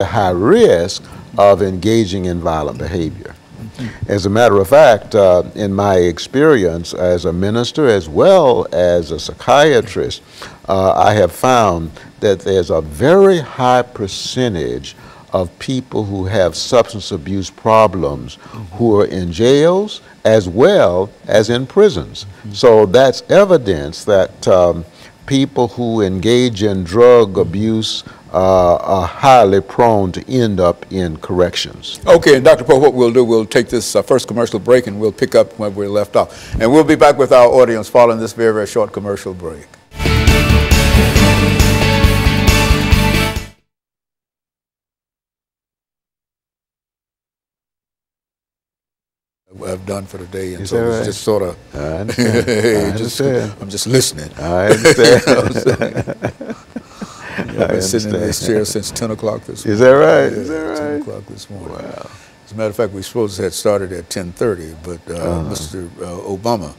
a high risk of engaging in violent behavior. As a matter of fact, in my experience as a minister as well as a psychiatrist, I have found that there's a very high percentage of people who have substance abuse problems who are in jails as well as in prisons. So that's evidence that people who engage in drug abuse are highly prone to end up in corrections. Okay, and Dr. Poe, what we'll do, we'll take this first commercial break and we'll pick up where we left off. And we'll be back with our audience following this very, very short commercial break. I've done for the day, and Is so that it's right? just sort of, I understand. I understand. I'm just listening. I understand. I've been sitting in this chair since 10 o'clock this morning. Is that right? Yeah, Is that right? 10 o'clock this morning. Wow. As a matter of fact, we supposed to have started at 10:30, but Mr. Obama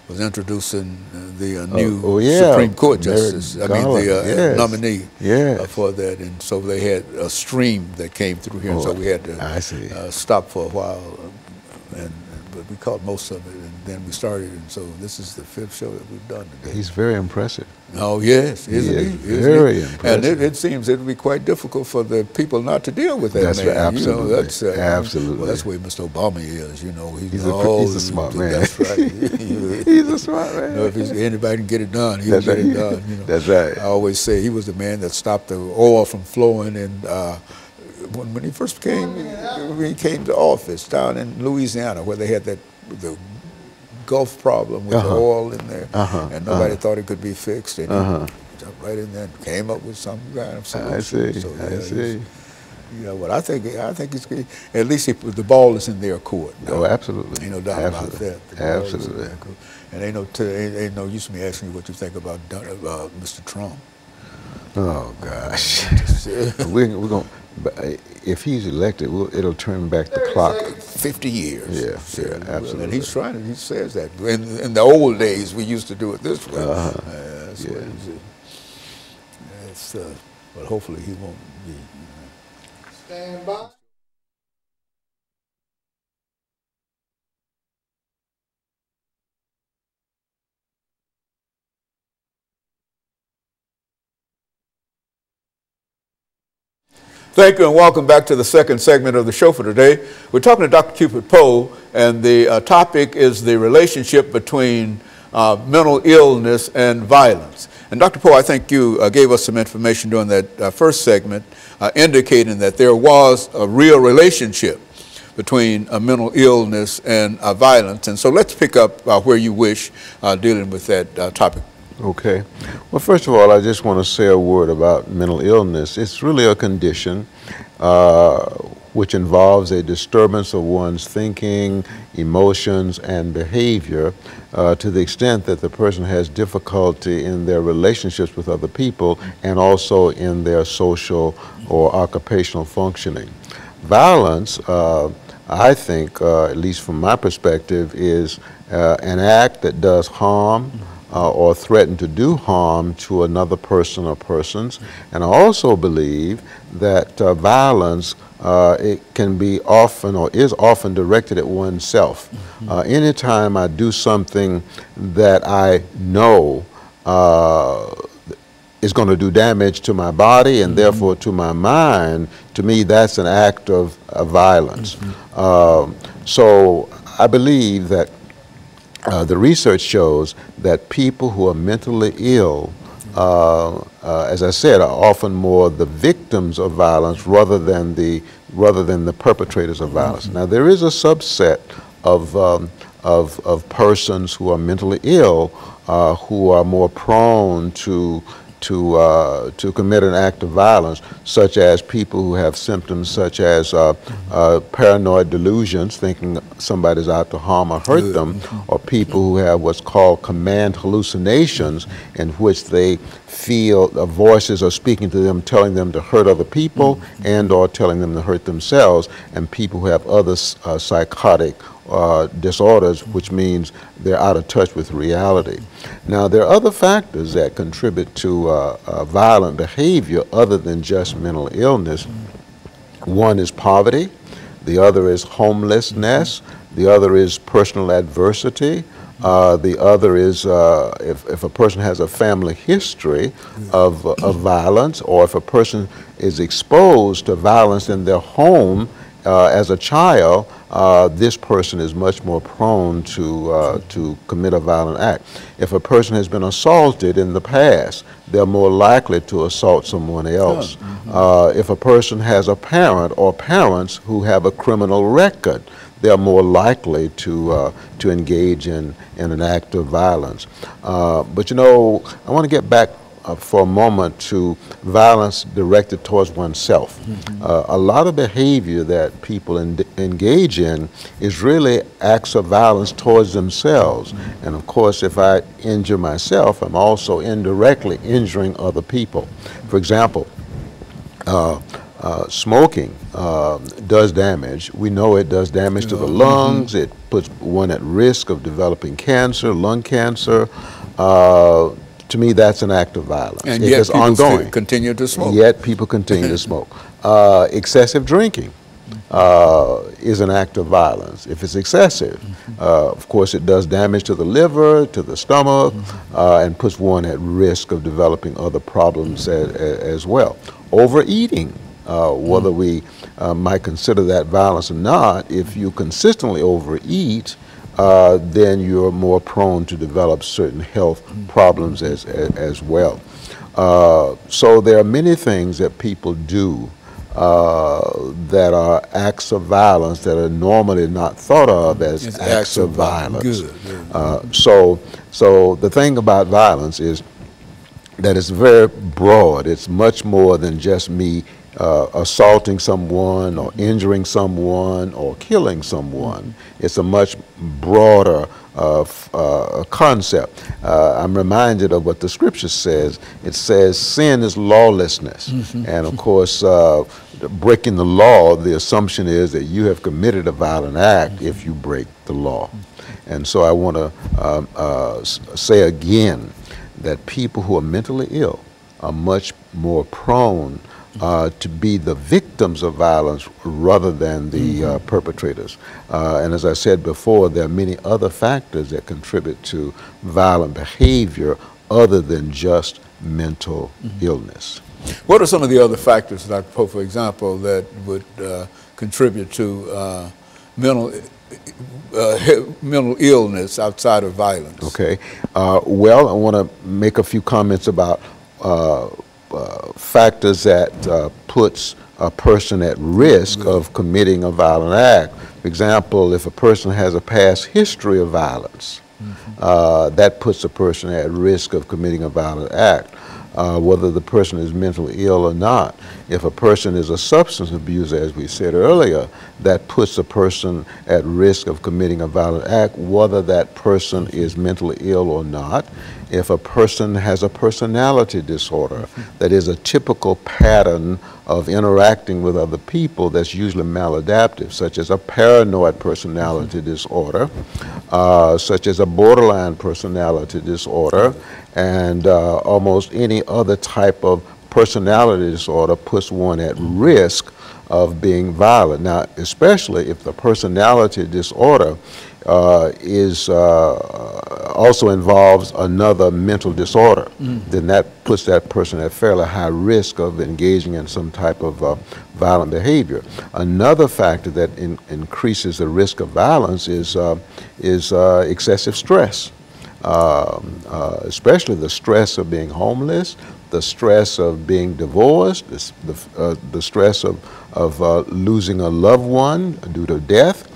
was introducing the new Supreme Court justice, the nominee for that, and so they had a stream that came through here, and so we had to stop for a while, but we caught most of it, and then we started, and so this is the 5th show that we've done today. He's very impressive. Oh, yes, isn't he? Very impressive. And it seems it would be quite difficult for the people not to deal with that That's man. Right, absolutely. You know, that's, absolutely. Well, that's the way Mr. Obama is, you know. He's a smart man. That's right. He's a smart man. You know, if anybody can get it done, he'll get it done. You know. That's right. I always say he was the man that stopped the oil from flowing, and when he first came to office down in Louisiana, where they had the Gulf problem with the oil in there, and nobody thought it could be fixed, and he jumped right in there and came up with some kind of solution. I see. So, I see. You know, but I think it's at least the ball is in their court. Oh, absolutely. Ain't no doubt about that. Absolutely. And ain't no use me asking you what you think about Mr. Trump. Oh gosh, we're going. If he's elected, it'll turn back the clock 50 years. Yeah, absolutely. And he's trying to. He says that in the old days we used to do it this way. That's what he's. But hopefully he won't be. Stand by. Thank you and welcome back to the second segment of the show for today. We're talking to Dr. CPoe, and the topic is the relationship between mental illness and violence. And Dr. Poe, I think you gave us some information during that first segment indicating that there was a real relationship between mental illness and violence. And so let's pick up where you wish dealing with that topic. Okay. Well, first of all, I just want to say a word about mental illness. It's really a condition which involves a disturbance of one's thinking, emotions, and behavior to the extent that the person has difficulty in their relationships with other people and also in their social or occupational functioning. Violence, I think, at least from my perspective, is an act that does harm or threaten to do harm to another person or persons. And I also believe that violence, it can be often or is often directed at oneself. Anytime I do something that I know is going to do damage to my body and therefore to my mind, to me that's an act of violence. So I believe that the research shows that people who are mentally ill, as I said, are often more the victims of violence rather than the perpetrators of violence. Now, there is a subset of persons who are mentally ill who are more prone to commit an act of violence, such as people who have symptoms such as paranoid delusions, thinking somebody's out to harm or hurt them, or people who have what's called command hallucinations, in which they feel voices are speaking to them, telling them to hurt other people and or telling them to hurt themselves, and people who have other psychotic disorders, which means they're out of touch with reality. Now, there are other factors that contribute to violent behavior other than just mental illness. One is poverty, the other is homelessness, the other is personal adversity, the other is if a person has a family history of violence, or if a person is exposed to violence in their home as a child, this person is much more prone to commit a violent act. If a person has been assaulted in the past, they're more likely to assault someone else. If a person has a parent or parents who have a criminal record, they're more likely to engage in an act of violence. But you know, I want to get back for a moment to violence directed towards oneself. A lot of behavior that people engage in is really acts of violence towards themselves. And of course, if I injure myself, I'm also indirectly injuring other people. For example, smoking does damage. We know it does damage to the lungs. It puts one at risk of developing cancer, lung cancer. To me, that's an act of violence. And yet people ongoing. Continue to smoke. Yet people continue to smoke. Excessive drinking is an act of violence. If it's excessive, of course, it does damage to the liver, to the stomach, and puts one at risk of developing other problems as well. Overeating, whether we might consider that violence or not, if you consistently overeat, then you're more prone to develop certain health problems as well. So there are many things that people do that are acts of violence that are normally not thought of as acts of violence. Good. So the thing about violence is that it's very broad. It's much more than just me assaulting someone or injuring someone or killing someone. It's a much broader concept. I'm reminded of what the scripture says. It says sin is lawlessness. And of course, breaking the law, the assumption is that you have committed a violent act if you break the law. And so I want to say again that people who are mentally ill are much more prone to be the victims of violence rather than the perpetrators. And as I said before, there are many other factors that contribute to violent behavior other than just mental illness. What are some of the other factors, Dr. Poe, for example, that would contribute to mental illness outside of violence? Okay. Well, I want to make a few comments about factors that puts a person at risk of committing a violent act. For example, if a person has a past history of violence, that puts a person at risk of committing a violent act, whether the person is mentally ill or not. If a person is a substance abuser, as we said earlier, that puts a person at risk of committing a violent act, whether that person is mentally ill or not. If a person has a personality disorder, that is a typical pattern of interacting with other people that's usually maladaptive, such as a paranoid personality disorder, such as a borderline personality disorder, and almost any other type of personality disorder puts one at risk of being violent. Now, especially if the personality disorder also involves another mental disorder, then that puts that person at fairly high risk of engaging in some type of violent behavior. Another factor that increases the risk of violence is excessive stress, especially the stress of being homeless, the stress of being divorced, the stress of losing a loved one due to death.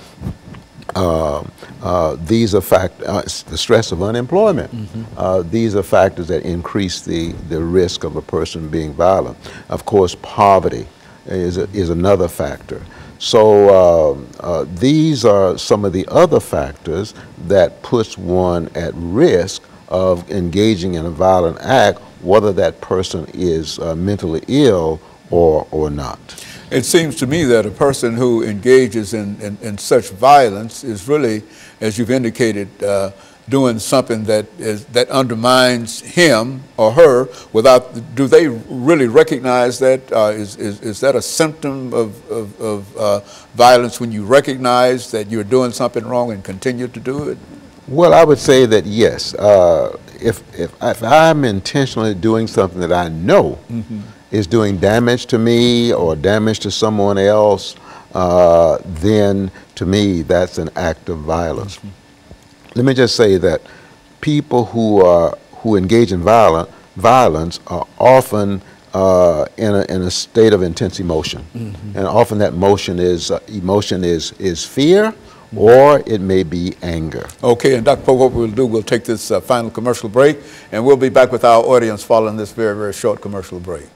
These are the stress of unemployment. These are factors that increase the risk of a person being violent. Of course, poverty is another factor. So these are some of the other factors that puts one at risk of engaging in a violent act, whether that person is mentally ill or not. It seems to me that a person who engages in such violence is really, as you've indicated, doing something that undermines him or her without, do they really recognize that? Is that a symptom of violence when you recognize that you're doing something wrong and continue to do it? Well, I would say that yes. If I'm intentionally doing something that I know is doing damage to me or damage to someone else, then to me that's an act of violence. Let me just say that people who engage in violence are often in a state of intense emotion, and often that emotion is fear, or it may be anger. Okay, and Dr. Poe, what we'll do, we'll take this final commercial break, and we'll be back with our audience following this very, very short commercial break.